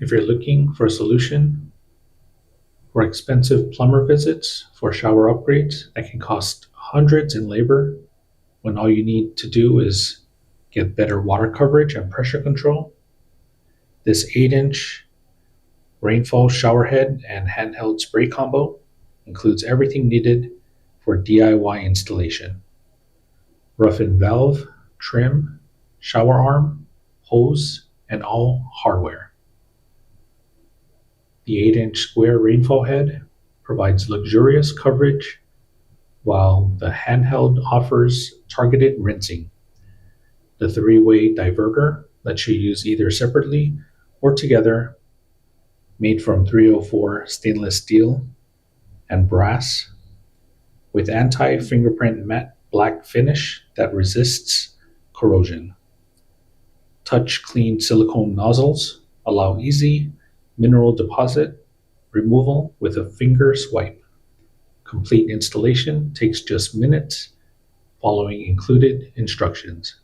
If you're looking for a solution for expensive plumber visits for shower upgrades that can cost hundreds in labor when all you need to do is get better water coverage and pressure control, this 8-inch Rainfall shower head and handheld spray combo includes everything needed for DIY installation. Rough-in valve, trim, shower arm, hose, and all hardware. The 8-inch square Rainfall head provides luxurious coverage, while the handheld offers targeted rinsing. The 3-way diverter lets you use either separately or together, made from 304 stainless steel and brass, with anti-fingerprint matte black finish that resists corrosion. Touch clean silicone nozzles allow easy mineral deposit removal with a finger swipe. Complete installation takes just minutes following included instructions.